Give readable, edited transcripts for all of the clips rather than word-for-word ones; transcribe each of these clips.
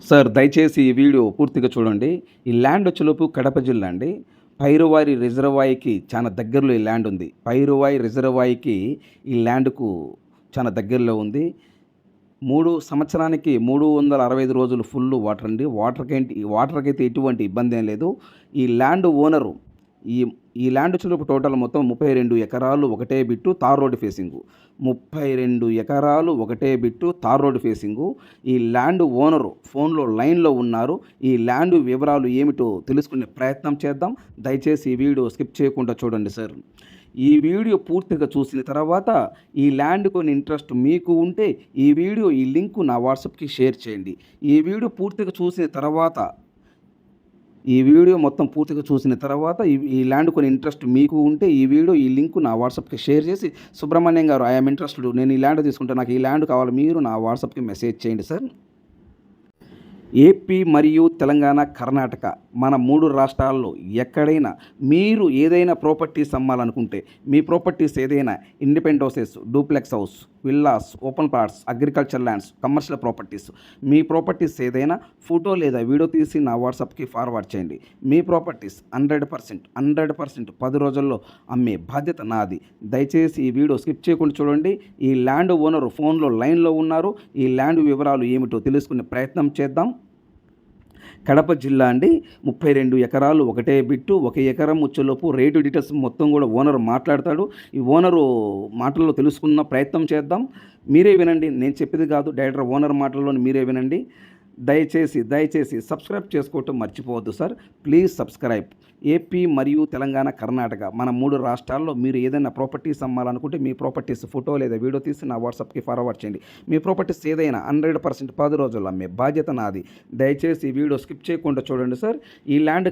Sir దయచేసి ఈ video పూర్తిగా చూడండి. ఈ ల్యాండ్ వచ్చేలోపు కడప జిల్లా అండి. పైరువారి రిజర్వాయర్‌కి చాలా దగ్గరలో ఈ ల్యాండ్ ఉంది. పైరువాయి రిజర్వాయర్‌కి ఈ ల్యాండ్‌కు చాలా దగ్గరలో ఉంది. 3 సంవత్సరానికి 365 రోజులు ఫుల్లు వాటర్ అండి. వాటర్‌కైతే ఎటువంటి ఇబ్బంది ఏం లేదు. ఈ ల్యాండ్ ఓనరు ఈ ఈ ల్యాండ్ వచ్చేలోపు టోటల్ మొత్తం 32 ఎకరాలు ఒకటే బిట్టు తార్ రోడ్ ఫేసింగు. 32 ఎకరాలు ఒకటే బిట్టు తార్ రోడ్ ఫేసింగు. ఈ ల్యాండ్ ఓనరు ఫోన్‌లో లైన్‌లో ఉన్నారు. ఈ ల్యాండ్ వివరాలు ఏమిటో తెలుసుకునే ప్రయత్నం చేద్దాం. దయచేసి ఈ వీడియో స్కిప్ చేయకుండా చూడండి సార్. ఈ వీడియో పూర్తిగా చూసిన తర్వాత ఈ ల్యాండ్ కొని ఇంట్రెస్ట్ మీకు ఉంటే ఈ లింకు నా వాట్సాప్‌కి షేర్ చేయండి. ఈ వీడియో మొత్తం పూర్తిగా చూసిన తర్వాత ఈ ల్యాండ్ కొని ఇంట్రెస్ట్ మీకు ఉంటే ఈ లింకు నా వాట్సాప్‌కి షేర్ చేసి సుబ్రహ్మణ్యం గారు ఐ యామ్ ఇంట్రెస్టెడ్, నేను ఈ ల్యాండ్ తీసుకుంటా, నాకు ఈ ల్యాండ్ కావాలి, మీరు నా వాట్సాప్‌కి మెసేజ్ చేయండి సార్. ఏపీ మరియు తెలంగాణ, కర్ణాటక మన 3 రాష్ట్రాల్లో ఎక్కడైనా మీరు ఏదైనా ప్రాపర్టీస్ అమ్మాలనుకుంటే, మీ ప్రాపర్టీస్ ఏదైనా independent houses, duplex house, villas, open plots, agriculture lands, commercial properties, మీ ప్రాపర్టీస్ ఏదైనా ఫోటో లేదా వీడియో తీసి నా వాట్సాప్‌కి ఫార్వర్డ్ చేయండి. మీ ప్రాపర్టీస్ 100% 10 రోజుల్లో అమ్మే బాధ్యత నాది. దయచేసి ఈ వీడియో స్కిప్ చేయకుండా చూడండి. ఈ ల్యాండ్ ఓనరు ఫోన్‌లో లైన్‌లో ఉన్నారు. ఈ ల్యాండ్ వివరాలు ఏమిటో తెలుసుకునే ప్రయత్నం చేద్దాం. కడప జిల్లా అండి. 32 ఎకరాలు ఒకటే బిట్టు. 1 ఎకరం వచ్చేలోపు రేటు డీటెయిల్స్ మొత్తం కూడా ఓనర్ మాట్లాడతాడు. ఈ ఓనరు మాటల్లో తెలుసుకున్న ప్రయత్నం చేద్దాం. మీరే వినండి, నేను చెప్పేది కాదు, డైరెక్టర్ ఓనర్ మాటల్లోని మీరే వినండి. దయచేసి సబ్స్క్రైబ్ చేసుకోవటం మర్చిపోవద్దు సార్. Please subscribe. ఏపీ మరియు తెలంగాణ, కర్ణాటక మన 3 రాష్ట్రాల్లో మీరు ఏదైనా ప్రాపర్టీస్ అమ్మాలనుకుంటే మీ ప్రాపర్టీస్ ఫోటో లేదా వీడియో తీసి నా వాట్సాప్‌కి ఫార్వర్డ్ చేయండి. మీ ప్రాపర్టీస్ ఏదైనా 100% 10 రోజుల్లో అమ్మే బాధ్యత నాది. దయచేసి ఈ వీడియో స్కిప్ చేయకుండా చూడండి సార్. ఈ ల్యాండ్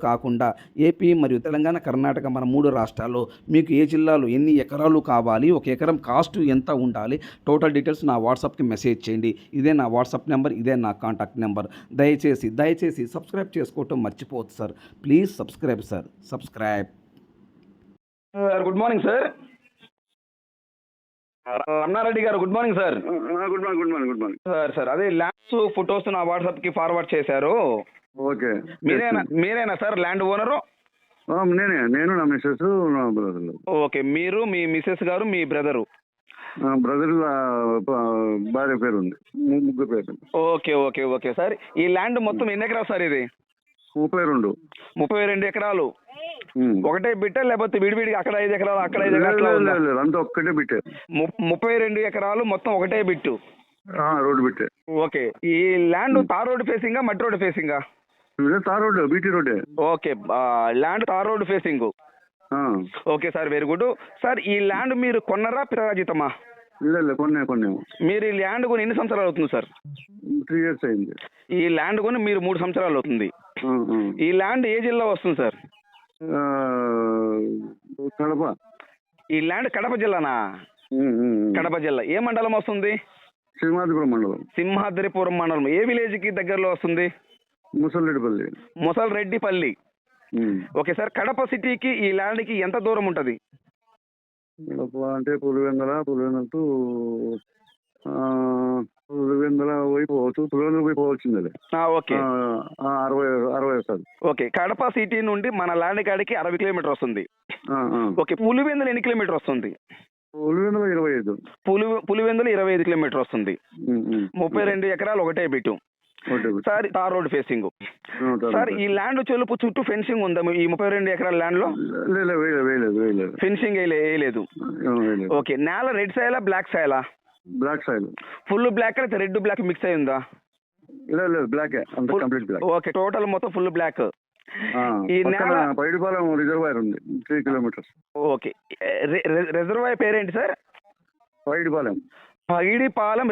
కాకుండా ఏపీ మరియు తెలంగాణ, కర్ణాటక మన 3 రాష్ట్రాల్లో మీకు ఏ జిల్లాలో ఎన్ని ఎకరాలు కావాలి, 1 ఎకరం కాస్ట్ ఎంత ఉండాలి, టోటల్ డీటెయిల్స్ నా వాట్సాప్‌కి మెసేజ్ చేయండి. ఇదే నా వాట్సాప్ నెంబర్, ఇదే నా కాంటాక్ట్ నెంబర్. దయచేసి సబ్స్క్రైబ్ చేసుకోవటం మర్చిపోవద్దు sir. Please subscribe sir. Good morning sir. Ramana Reddy గారు, good morning sir. Good morning. Sir అదే ల్యాండ్స్ ఫొటోస్ నా వాట్సాప్‌కి ఫార్వర్డ్ చేశారు. ఓకే. మీరేనా సార్ ల్యాండ్ ఓనరు? నేను నా మిస్సెస్, నా బ్రదర్లు. ఓకే, మీరు, మీ మిసెస్ గారు, మీ బ్రదరు. బ్రదర్ భార్య పేరు ఉంది, ముగ్గురు పేరు. Okay sir. ఈ ల్యాండ్ మొత్తం ఎన్ని ఎకరాలు సార్ ఇది? 32 ఎకరాలు. ఒకటే బిట్ట లేకపోతే విడివిడిగా అక్కడ 5 ఎకరాలు అక్కడ 5 ఎకరాలు? అంతా ఒక్కటే బిట్టే. 32 ఎకరాలు మొత్తం ఒకటే బిట్టు. రోడ్డు బిట్టే. ఓకే. ఈ ల్యాండ్ తార్ రోడ్ ఫేసింగా, మట్టి రోడ్ ఫేసింగా? తార్ రోడ్, బీటీ రోడ్డే. Okay, land tar road facing. Okay sir, very good sir. ఈ ల్యాండ్ మీరు కొన్నారా, పిరాజితమా? కొన్నాము. మీరు ఈ ల్యాండ్ కొని ఎన్ని సంవత్సరాలు అవుతుంది సార్? 3 years అయింది. ఈ ల్యాండ్ కొని మీరు 3 సంవత్సరాలు అవుతుంది. ఈ ల్యాండ్ ఏ జిల్లా వస్తుంది సార్? కడప. ఈ ల్యాండ్ కడప జిల్లానా? కడప జిల్లా. ఏ మండలం వస్తుంది? సింహాద్రిపురం మండలం. ఏ విలేజ్ కి దగ్గరలో వస్తుంది? ముసల్రెడ్డిపల్లి. Okay sir. కడప సిటీకి ఈ ల్యాండ్ కి ఎంత దూరం ఉంటది? అంటే పులివెందుల వైపు పోవచ్చింది. ఓకే. 60 వస్తుంది. ఓకే, కడప సిటీ నుండి మన ల్యాండ్ కాడికి 60 కిలోమీటర్ వస్తుంది. ఓకే, పులివెందులు ఎన్ని కిలోమీటర్ వస్తుంది? పులివెందుల 25. పులివెందులు 25 కిలోమీటర్ వస్తుంది. 32 ఎకరాలు ఒకటే bit sir. Tar road facing. Sir ఈ ల్యాండ్ చెలుపు చుట్టూ ఫెన్సింగ్ ఉందా ఈ 32 ఎకరాల ల్యాండ్ లో? ఫెన్సింగ్ వేయలేదు. ఓకే. నేల రెడ్ సాయిలా, బ్లాక్ సాయిలా? Black soil. ఫుల్ బ్లాక్ అయితే రెడ్ బ్లాక్ మిక్స్ అయి ఉందా? బ్లాక్. ఓకే, టోటల్ మొత్తం ఫుల్ బ్లాక్. ఈ నేల పైడిపాలెం రిజర్వాయర్ ఉంది, 3 kilometers. ఓకే. రిజర్వాయర్ పేరేంటి sir? Paidipalem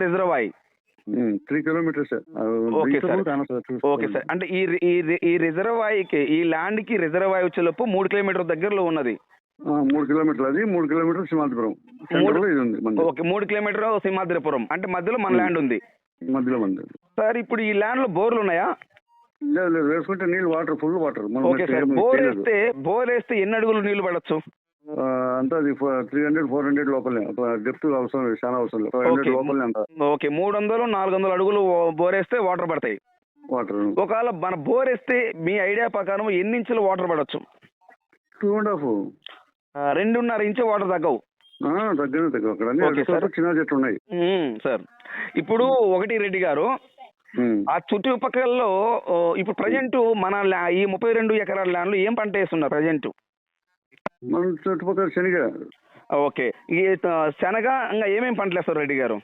reservoir. 3 kilometers. Okay sir. అంటే ఈ రిజర్వాయర్కి, ఈ ల్యాండ్ కి రిజర్వాయర్ వచ్చేలోపు 3 కిలోమీటర్ దగ్గరలో ఉన్నది. 3 kilometers అది, 3 kilometers Simhadripuram. Okay, 3 kilometre Simhadripuram. అంటే మధ్యలో మన ల్యాండ్ ఉంది. మధ్యలో సార్ ఇప్పుడు ఈ ల్యాండ్ లో బోర్లు ఉన్నాయా? లేదు, వేసుకుంటే నీళ్ళు, full water. Okay sir. Bore వేస్తే ఎన్ని అడుగులు నీళ్లు పడచ్చు? అంతా అది 300-400 లోపలే, డెప్త్ అవసరం లేదు, చాలా అవసరం లేదు, 500 ఓకే. లోపలే అంత ఓకే, 300-400 అడుగులు బోరేస్తే వాటర్ పడతాయి. వాటర్. ఒకవేళ మన బోరేస్తే మీ ఐడియా ప్రకారం ఎన్ని ఇంచులు వాటర్ పడవచ్చు? 2.5. 2.5 ఇంచు వాటర్ తగ్గవు. తగ్గ అక్కడ అన్ని ఓకే సార్. చిన్న చెట్లు ఉన్నాయి. సార్ ఇప్పుడు ఒకటి రెడ్డి గారు, ఆ చుట్టుపక్కలలో ఇప్పుడు ప్రజెంట్ మన ఈ 32 ఎకరాల ల్యాండ్లో ఏం పంట వేస్తున్నారు ప్రజెంట్? మన చుట్టుపక్కల శనగ. ఓకే, ఈ శనగ ఇంకా ఏమేమి పంటలు వేస్తారు రెడ్డి గారు?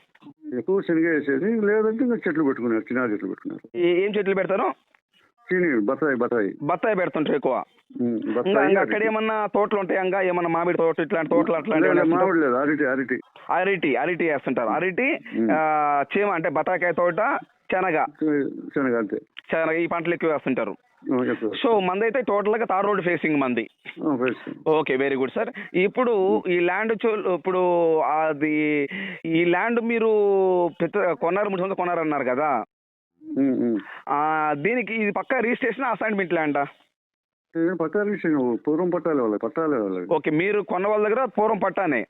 ఎక్కువ శనగ వేసేది, లేదంటే ఇంకా చెట్లు పెట్టుకున్నారు, చిన్న చెట్లు పెట్టుకున్నారు. ఏం చెట్లు పెడతారు? బత్తాయి పెడుతుంటారు ఎక్కువ. ఇంకా అక్కడ ఏమన్నా తోటలు ఉంటాయి, ఇంకా ఏమన్నా మామిడి తోట ఇట్లాంటి తోటలు అట్లాంటి? మామిడి లేదు, అరటి వేస్తుంటారు. అరటి, చీమ అంటే బత్తాకాయ తోట, శనగ అంతే. శనగ ఈ పంటలు ఎక్కువ వేస్తుంటారు. సో మందైతే టోటల్ గా తార్ రోడ్ ఫేసింగ్ మంది. Okay, very good sir. ఇప్పుడు ఈ ల్యాండ్ ఇప్పుడు అది ఈ ల్యాండ్ మీరు కొన్నారు, 3 సంవత్సరాలు కొన్నారన్నారు కదా, దీనికి ఇది పక్కా రిజిస్ట్రేషన్ అసైన్మెంట్ ల్యాండా? పక్కా రిజిస్ట్రేషన్, పూర్వం పట్టాలి వాళ్ళకి. ఓకే, మీరు కొన్న వాళ్ళ దగ్గర పూర్వం పట్టానే.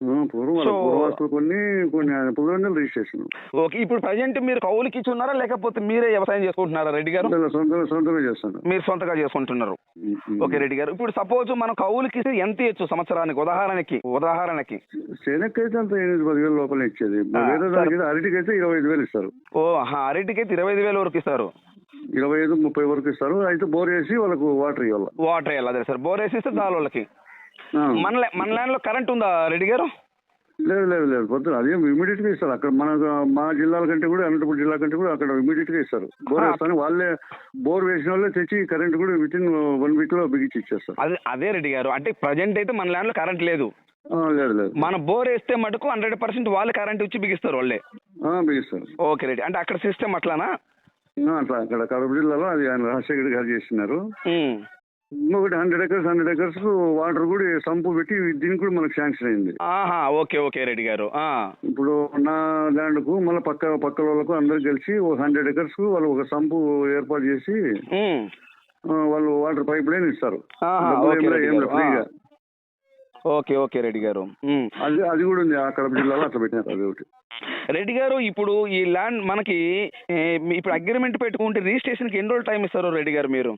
కొన్ని పురాణాలు రిజిస్ట్రేషన్. ఓకే, ఇప్పుడు ప్రజెంట్ మీరు కౌలుకి ఇచ్చి ఉన్నారా లేకపోతే మీరే వ్యవసాయం చేసుకుంటున్నారా రెడ్డి గారు? సొంతంగా చేస్తాను. మీరు సొంతగా చేసుకుంటున్నారు. ఓకే రెడ్డి గారు, ఇప్పుడు సపోజ్ మనం కౌలుకి ఎంత ఇచ్చు సంవత్సరానికి? ఉదాహరణకి శనక్కైతే అంత 8-10 వేల లోపల ఇచ్చేది, అరటికి అయితే 25,000 ఇస్తారు. అరటికి అయితే 25,000 వరకు ఇస్తారు. 25-30 వరకు ఇస్తారు. అయితే బోర్ వేసి వాళ్ళకు వాటర్ వేయాలి. అదే సార్, బోర్ వేసి ఇస్తే చాలు వాళ్ళకి. మన ల్యాండ్ లో కరెంట్ ఉందా రెడ్డి గారు? లేదు పొద్దున అదేం ఇమీడియట్ గా ఇస్తారు. అక్కడ మా జిల్లాల కంటే కూడా, అనంతపురం జిల్లా కంటే కూడా అక్కడ ఇమీడియట్ గా ఇస్తారు. బోర్ వేస్తాను, వాళ్ళే బోర్ వేసిన వాళ్ళే తెచ్చి కరెంట్ కూడా వితిన్ 1 వీక్ లో బిగించి ఇచ్చేస్తారు. అదే రెడ్డి గారు, అంటే ప్రజెంట్ అయితే మన ల్యాండ్ లో కరెంట్ లేదు. లేదు. మన బోర్ వేస్తే మటుకు 100% వాళ్ళే కరెంట్ ఇచ్చి బిగిస్తారు వాళ్ళే. బిగిస్తారు. ఓకే రెడ్డి, అంటే అక్కడ సిస్టమ్ అట్లానా? అట్లా అక్కడ కడప జిల్లాలో అది ఆయన రాజశేఖర్ గారు చేస్తున్నారు. ఇంకొకటి 100 acres వాటర్ కూడా సంపు పెట్టి దీనికి కూడా మనకు శాంక్షన్ అయింది. ఓకే రెడ్డి గారు. ఇప్పుడు నా ల్యాండ్ కు మళ్ళీ పక్క వాళ్ళకు అందరు కలిసి 100 acres కు వాళ్ళు ఒక సంపు ఏర్పాటు చేసి వాళ్ళు వాటర్ పైప్ లైన్ ఇస్తారు ఫ్రీగా. ఓకే రెడ్డి గారు, అది కూడా ఉంది ఆ కడప జిల్లాలో, అట్లా పెట్టినారు. అది ఒకటి రెడ్డి గారు. ఇప్పుడు ఈ ల్యాండ్ మనకి ఇప్పుడు అగ్రిమెంట్ పెట్టుకుంటే రిజిస్ట్రేషన్కి ఎన్ని రోజులు టైం ఇస్తారు రెడ్డి గారు మీరు?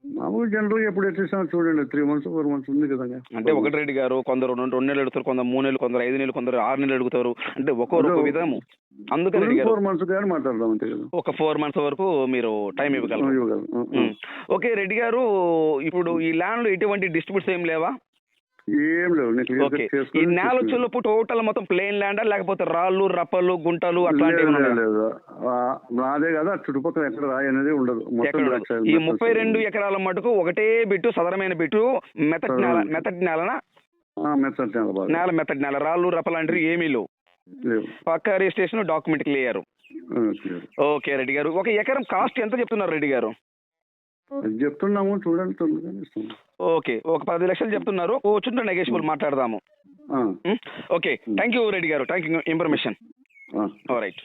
మామూలు జనరల్ గా ఎప్పుడు ఎట్లా చూడండి, 3 months 4 months ఉంది కదా. అంటే ఒకటి రెడ్డి గారు, కొందరు 2 నెలలు అడుగుతారు, కొందరు 3 నెలలు, కొందరు 5 నెలలు, కొందరు 6 నెలలు అడుగుతారు. అంటే ఒక్కొక్క విధము. అందుకని రెడ్డి గారు 4 months కానీ మాట్లాడదాం అంతే కదా. ఒక 4 months వరకు మీరు టైం ఇవ్వగలరు. ఓకే రెడ్డి గారు, ఇప్పుడు ఈ ల్యాండ్ లో ఎటువంటి డిస్ట్రిబ్యూట్స్ ఏం లేవా? ఏం లేవు. ఈ నేల వచ్చేలోపు టోటల్ మొత్తం ప్లెయిన్ ల్యాండా లేకపోతే రాళ్ళు, రప్పలు, గుంటలు అట్లాంటివి? నాదే కదా, చుట్టుపక్కల ఎక్కడ రాయి అనేది ఉండదు. ఈ 32 ఎకరాల మటుకు ఒకటే బిట్టు, సదరమైన బిట్టు, మెత్తటి నేలనా? మెత్తటి నేల, రాళ్ళు రప్పలు లాంటివి ఏమీ లేవు. పక్కా registration, document clear. Okay Reddy గారు, ఒక ఎకరం కాస్ట్ ఎంత చెప్తున్నారు రెడ్డి గారు? చెప్తున్నాము చూడండి. ఓకే, ఒక 10 లక్షలు చెప్తున్నారు. కూర్చుంటే నెగోషియబుల్ మాట్లాడదాము. ఓకే, థ్యాంక్ యూ రెడ్డి గారు, థ్యాంక్ యూ ఇన్ఫర్మేషన్. రైట్.